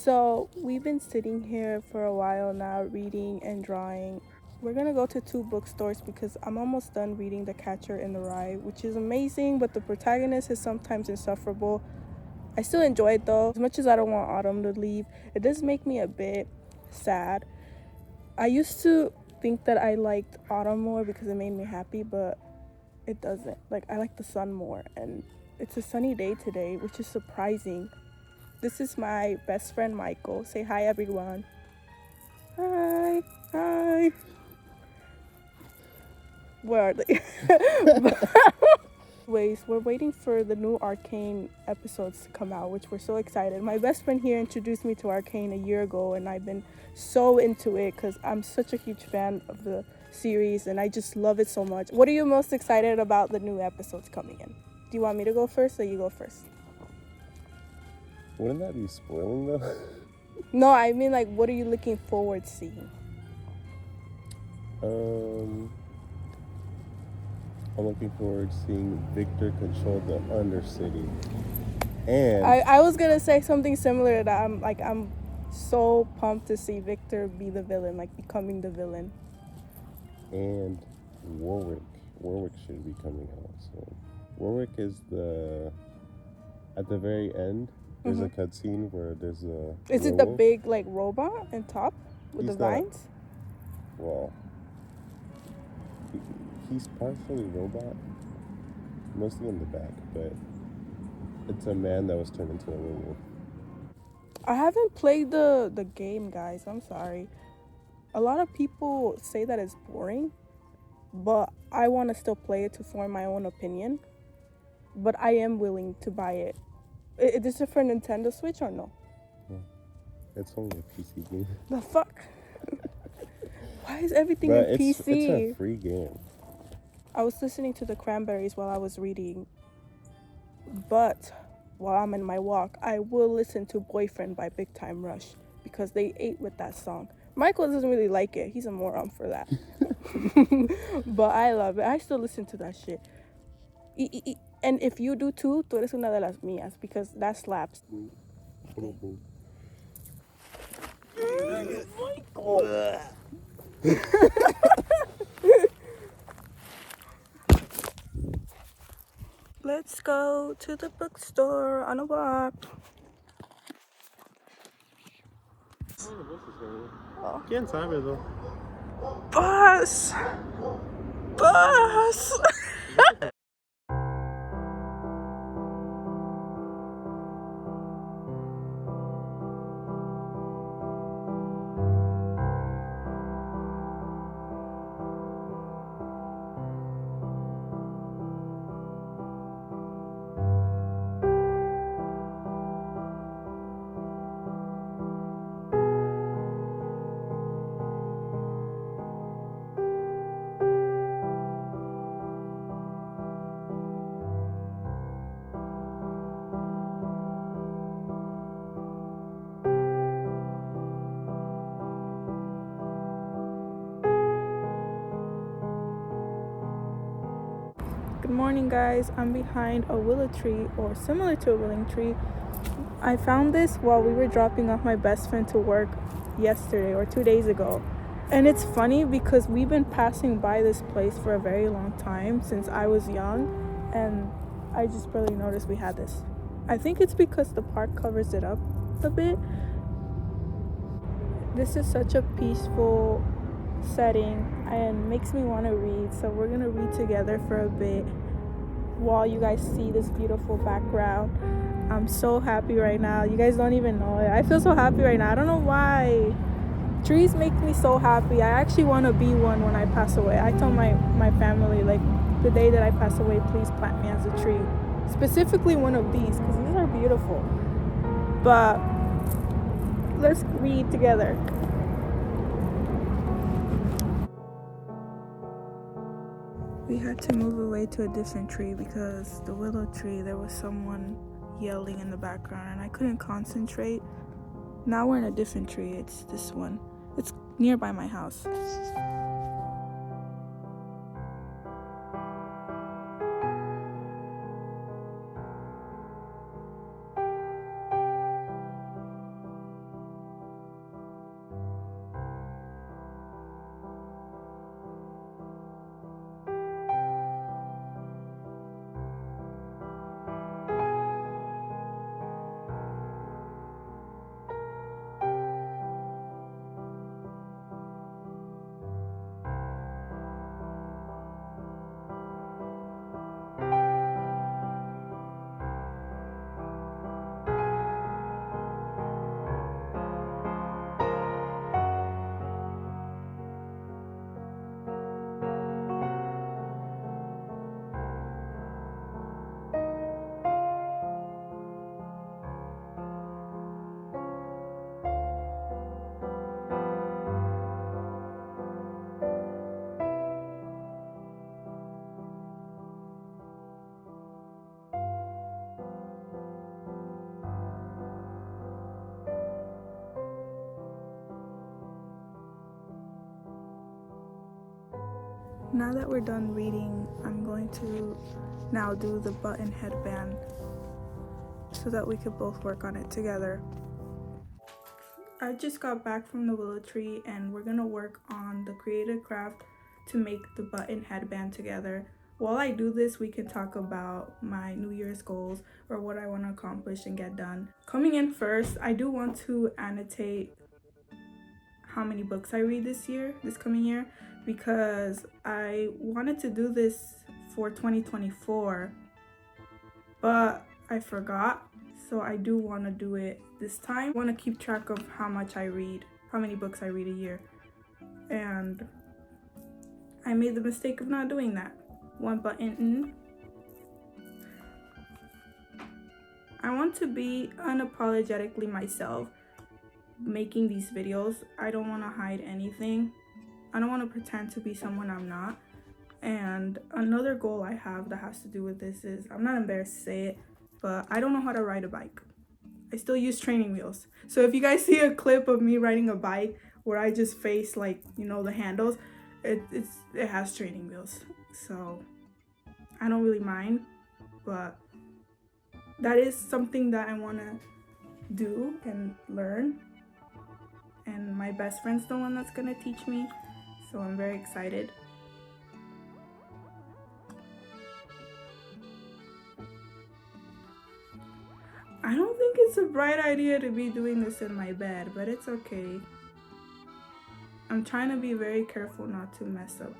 So we've been sitting here for a while now, reading and drawing. We're gonna go to two bookstores because I'm almost done reading The Catcher in the Rye, which is amazing, but the protagonist is sometimes insufferable. I still enjoy it though. As much as I don't want Autumn to leave, it does make me a bit sad. I used to think that I liked Autumn more because it made me happy, but it doesn't. Like, I like the sun more, and it's a sunny day today, which is surprising. This is my best friend Michael. Say hi, everyone. Hi. Hi. Where are they? Anyways, we're waiting for the new Arcane episodes to come out, which we're so excited. My best friend here introduced me to Arcane a year ago, and I've been so into it because I'm such a huge fan of the series, and I just love it so much. What are you most excited about the new episodes coming in? Do you want me to go first, or you go first? Wouldn't that be spoiling though? No, I mean, like, what are you looking forward to seeing? I'm looking forward to seeing Victor control the Undercity. And I was gonna say something similar to that. I'm so pumped to see Victor be the villain, like becoming the villain. And Warwick. Warwick should be coming out soon. Warwick is at the very end. There's a cutscene where there's a. Is it the big like robot on top with the vines? Well, he's partially robot, mostly in the back, but it's a man that was turned into a werewolf. I haven't played the game, guys. I'm sorry. A lot of people say that it's boring, but I want to still play it to form my own opinion. But I am willing to buy it. Is it for Nintendo Switch or no? Yeah. It's only a PC game. The fuck? Why is everything in PC? It's a free game. I was listening to the Cranberries while I was reading, but while I'm in my walk, I will listen to Boyfriend by Big Time Rush because they ate with that song. Michael doesn't really like it. He's a moron for that. But I love it. I still listen to that shit. And if you do too, tú eres una de las mías because that slaps. Okay. Michael. Let's go to the bookstore on a walk. ¿Quién sabe though? Bus! Bus! Good morning, guys. I'm behind a willow tree, or similar to a willow tree. I found this while we were dropping off my best friend to work yesterday or 2 days ago. And it's funny because we've been passing by this place for a very long time since I was young, and I just barely noticed we had this. I think it's because the park covers it up a bit. This is such a peaceful setting and makes me want to read, so we're gonna read together for a bit while you guys see this beautiful background. I'm so happy right now. You guys don't even know it. I feel so happy right now. I don't know why. Trees make me so happy. I actually want to be one when I pass away. I told my family, like, the day that I pass away, please plant me as a tree, specifically one of these because these are beautiful. But let's read together. We had to move away to a different tree because the willow tree, there was someone yelling in the background and I couldn't concentrate. Now we're in a different tree. It's this one. It's nearby my house. Now that we're done reading, I'm going to now do the button headband so that we could both work on it together. I just got back from the willow tree and we're gonna work on the creative craft to make the button headband together. While I do this, we can talk about my New Year's goals or what I want to accomplish and get done. Coming in first, I do want to annotate how many books I read this coming year, because I wanted to do this for 2024, but I forgot. So I do want to do it this time. I want to keep track of how much I read, how many books I read a year. And I made the mistake of not doing that. One button in. I want to be unapologetically myself making these videos. I don't want to hide anything. I don't want to pretend to be someone I'm not. And another goal I have that has to do with this is, I'm not embarrassed to say it, but I don't know how to ride a bike. I still use training wheels. So if you guys see a clip of me riding a bike where I just face, like, you know, the handles, it has training wheels. So I don't really mind, but that is something that I want to do and learn. And my best friend's the one that's going to teach me. So I'm very excited. I don't think it's a bright idea to be doing this in my bed, but it's okay. I'm trying to be very careful not to mess up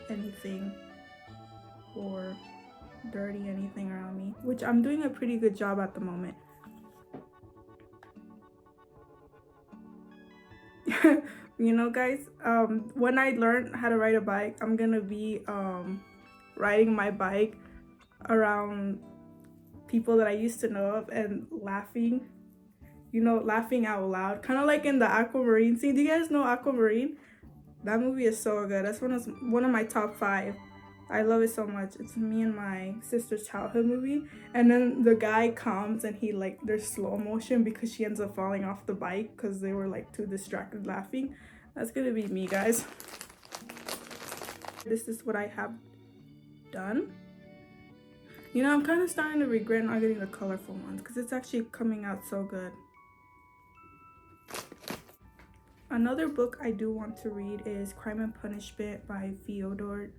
anything or dirty anything around me, which I'm doing a pretty good job at the moment. You know, guys, when I learn how to ride a bike, I'm gonna be riding my bike around people that I used to know of and laughing, you know, laughing out loud, kind of like in the Aquamarine scene. Do you guys know Aquamarine? That movie is so good. That's one of my top 5. I love it so much. It's me and my sister's childhood movie. And then the guy comes and he, like, there's slow motion because she ends up falling off the bike because they were, like, too distracted laughing. That's gonna be me, guys. This is what I have done. You know, I'm kind of starting to regret not getting the colorful ones because it's actually coming out so good. Another book I do want to read is Crime and Punishment by Fyodor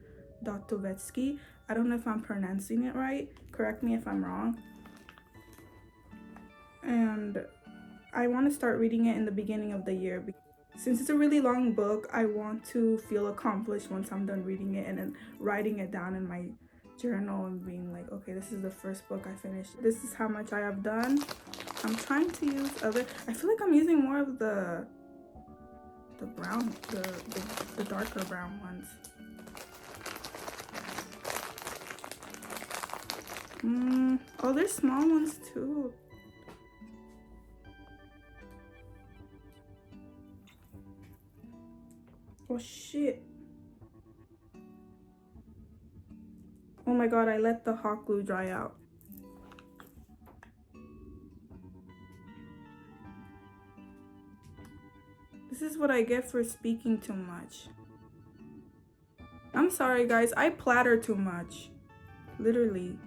Dostoevsky. I don't know if I'm pronouncing it right. Correct me if I'm wrong. And I want to start reading it in the beginning of the year. Since it's a really long book, I want to feel accomplished once I'm done reading it and then writing it down in my journal and being like, okay, this is the first book I finished. This is how much I have done. I'm trying to use I feel like I'm using more of the brown, the darker brown ones. Oh, there's small ones too. Oh shit. Oh my god, I let the hot glue dry out. This is what I get for speaking too much. I'm sorry, guys. I platter too much. Literally.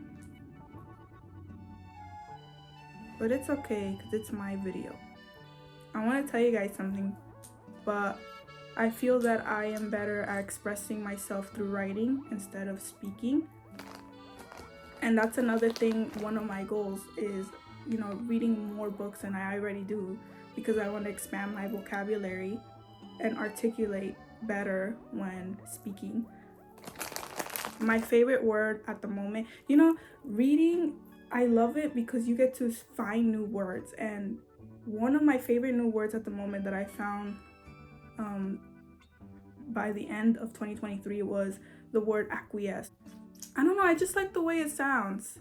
But it's okay, because it's my video. I want to tell you guys something, but I feel that I am better at expressing myself through writing instead of speaking. And that's another thing, one of my goals is, you know, reading more books than I already do, because I want to expand my vocabulary and articulate better when speaking. My favorite word at the moment, you know, reading, I love it because you get to find new words. And one of my favorite new words at the moment that I found by the end of 2023 was the word acquiesce. I don't know, I just like the way it sounds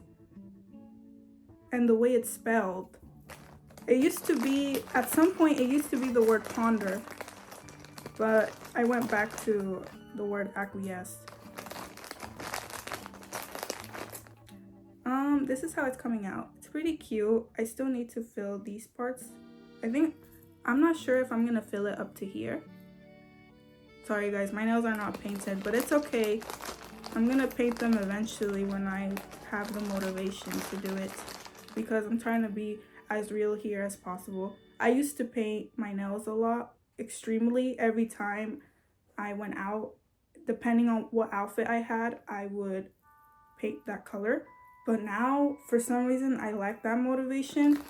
and the way it's spelled. It used to be, at some point, it used to be the word ponder, but I went back to the word acquiesce. This is how it's coming out. It's pretty cute. I still need to fill these parts. I'm not sure if I'm gonna fill it up to here. Sorry guys, my nails are not painted, but it's okay. I'm gonna paint them eventually when I have the motivation to do it, because I'm trying to be as real here as possible. I used to paint my nails a lot, extremely. Every time I went out, depending on what outfit I had, I would paint that color. But now, for some reason, I lack that motivation.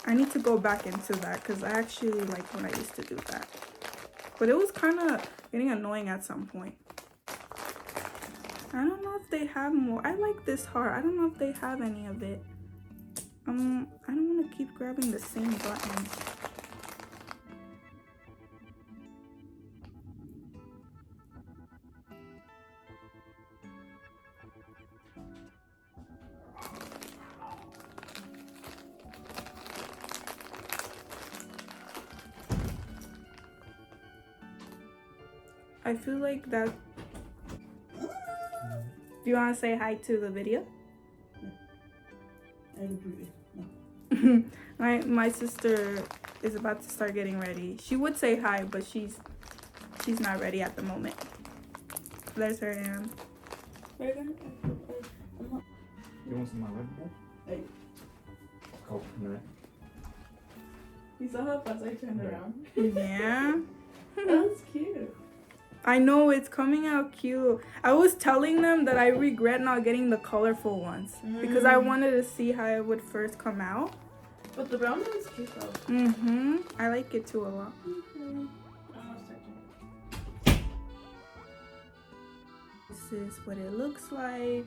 I need to go back into that because I actually like when I used to do that. But it was kind of getting annoying at some point. I don't know if they have more. I like this heart. I don't know if they have any of it. I don't want to keep grabbing the same buttons. I feel like that. Do you want to say hi to the video? No. my sister is about to start getting ready. She would say hi, but she's not ready at the moment. There's her hand. You want some of my Red Bull? Hey. Oh, no. You saw how fast I turned around? Yeah. That was cute. I know, it's coming out cute. I was telling them that I regret not getting the colorful ones because I wanted to see how it would first come out. But the brown one is cute though. Mm-hmm. I like it too a lot. This is what it looks like.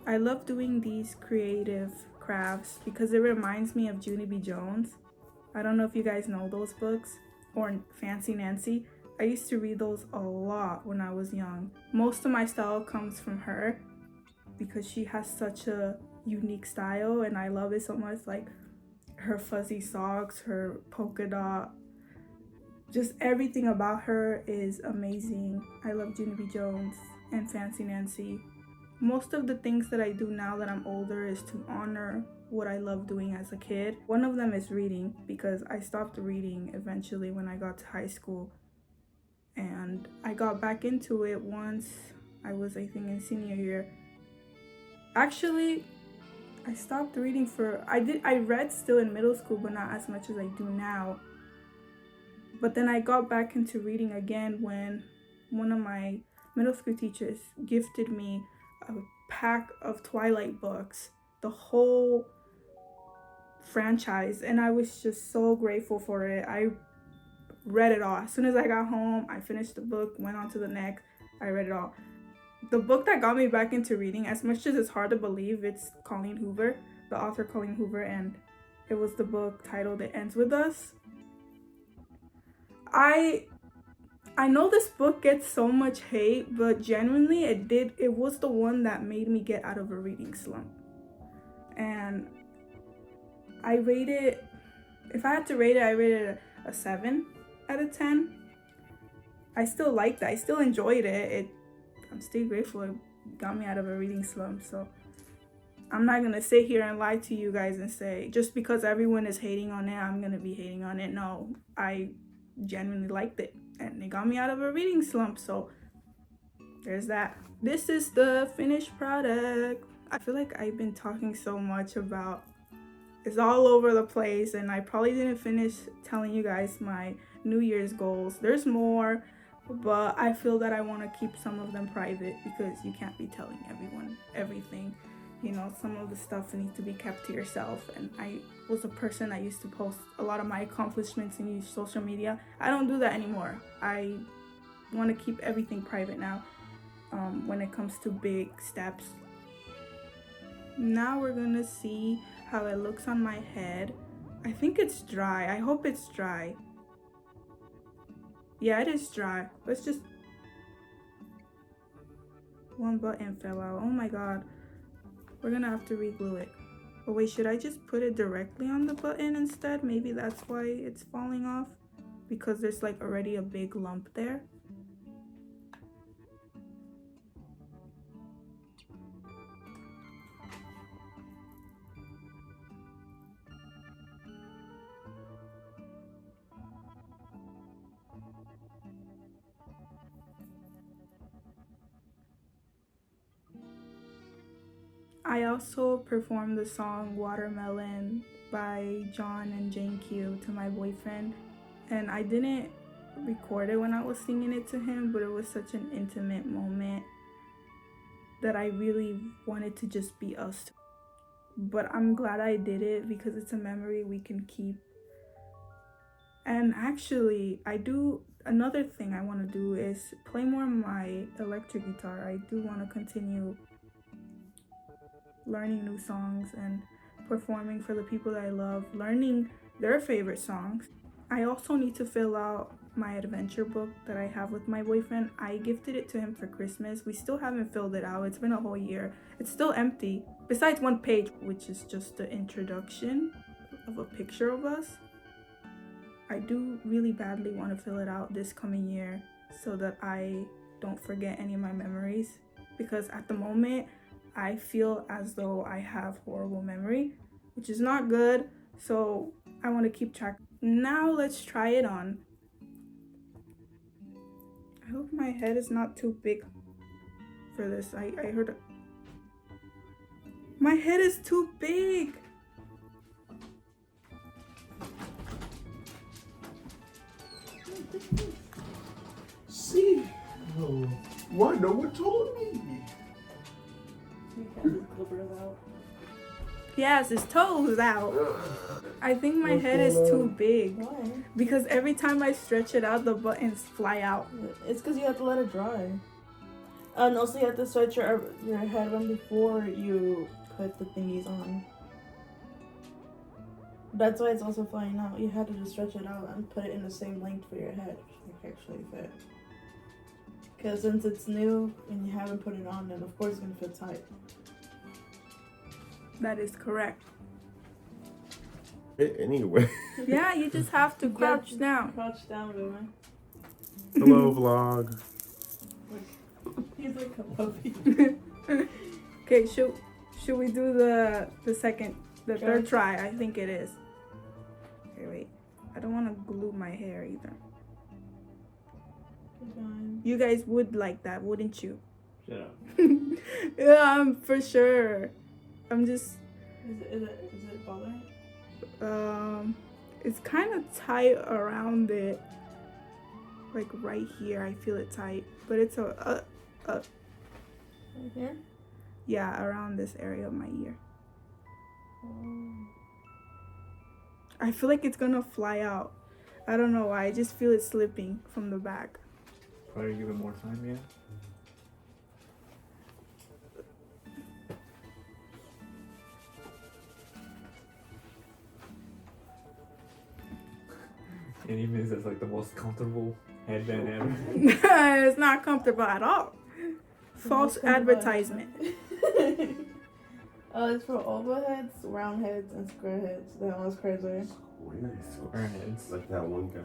I love doing these creative crafts because it reminds me of Junie B. Jones. I don't know if you guys know those books, or Fancy Nancy. I used to read those a lot when I was young. Most of my style comes from her because she has such a unique style and I love it so much. Like her fuzzy socks, her polka dot, just everything about her is amazing. I love Junie B. Jones and Fancy Nancy. Most of the things that I do now that I'm older is to honor what I love doing as a kid. One of them is reading because I stopped reading eventually when I got to high school. And I got back into it once I was, I think, in senior year. Actually, I stopped reading I read still in middle school, but not as much as I do now. But then I got back into reading again when one of my middle school teachers gifted me a pack of Twilight books, the whole franchise, and I was just so grateful for it. I read it all. As soon as I got home, I finished the book, went on to the next. I read it all. The book that got me back into reading, as much as it's hard to believe, it's Colleen Hoover, the author Colleen Hoover, and it was the book titled It Ends With Us. I know this book gets so much hate, but genuinely it was the one that made me get out of a reading slump. And I rate it, if I had to rate it, I rated it a 7 out of 10. I still liked it. I still enjoyed it. I'm still grateful it got me out of a reading slump. So I'm not gonna sit here and lie to you guys and say just because everyone is hating on it, I'm gonna be hating on it. No, I genuinely liked it and it got me out of a reading slump. So there's that. This is the finished product. I feel like I've been talking so much about, it's all over the place, and I probably didn't finish telling you guys my New Year's goals. There's more, but I feel that I want to keep some of them private because you can't be telling everyone everything. You know, some of the stuff needs to be kept to yourself. And I was a person that used to post a lot of my accomplishments and use social media. I don't do that anymore. I want to keep everything private now when it comes to big steps. Now we're gonna see how it looks on my head. I think it's dry. I hope it's dry. Yeah, it is dry. Let's just... One button fell out. Oh my god. We're gonna have to re-glue it. Oh wait, should I just put it directly on the button instead? Maybe that's why it's falling off. Because there's like already a big lump there. I also performed the song Watermelon by John and Jane Q to my boyfriend, and I didn't record it when I was singing it to him, but it was such an intimate moment that I really wanted to just be us. But I'm glad I did it because it's a memory we can keep. And actually, another thing I want to do is play more of my electric guitar. I do want to continue learning new songs and performing for the people that I love, learning their favorite songs. I also need to fill out my adventure book that I have with my boyfriend. I gifted it to him for Christmas. We still haven't filled it out. It's been a whole year. It's still empty, besides one page, which is just the introduction of a picture of us. I do really badly want to fill it out this coming year so that I don't forget any of my memories, because at the moment I feel as though I have horrible memory, which is not good, so I want to keep track. Now let's try it on. I hope my head is not too big for this. I heard my head is too big. See? Oh, why no one told me? You got his clippers out. Yes, his toes out. I think my head is too big. Why? Because every time I stretch it out, the buttons fly out. It's because you have to let it dry. And also you have to stretch your head on before you put the thingies on. That's why it's also flying out. You had to just stretch it out and put it in the same length for your head, which actually fit. Because since it's new and you haven't put it on, then of course it's going to fit tight. That is correct. Anyway. Yeah, you just have to crouch down. Crouch down, baby. Hello, vlog. He's like a puppy. Okay, should we do the third try? I think it is. Okay, wait. I don't want to glue my hair either. You guys would like that, wouldn't you? Shut up. Yeah, for sure. I'm just Is it bothering? it's kind of tight around it, like right here. I feel it tight, but it's Right here? yeah, around this area of my ear. I feel like it's gonna fly out. I don't know why. I just feel it slipping from the back. Probably give it more time, yeah. And even it's like the most comfortable headband ever. It's not comfortable at all. False advertisement. It's for oval heads, round heads, and square heads. That one's crazy. Square heads. Like that one guy.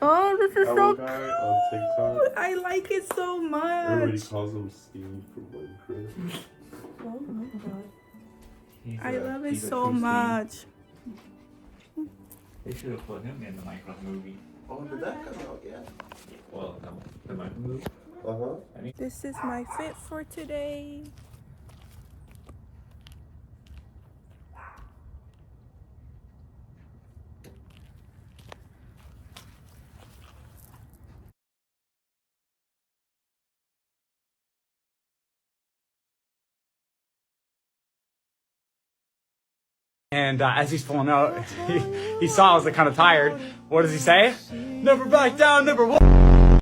Oh, this is That so one guy on cute. TikTok. I like it so Everybody much. calls him Steve from Minecraft. Oh my god. I love it he's a so true Steve. much. They should have put him in the Minecraft movie. Oh, did that come out yet? Well, the Minecraft movie. Uh-huh. This is my fit for today. And as he's pulling out, he saw I was like kind of tired. What does he say? Never back down, never walk.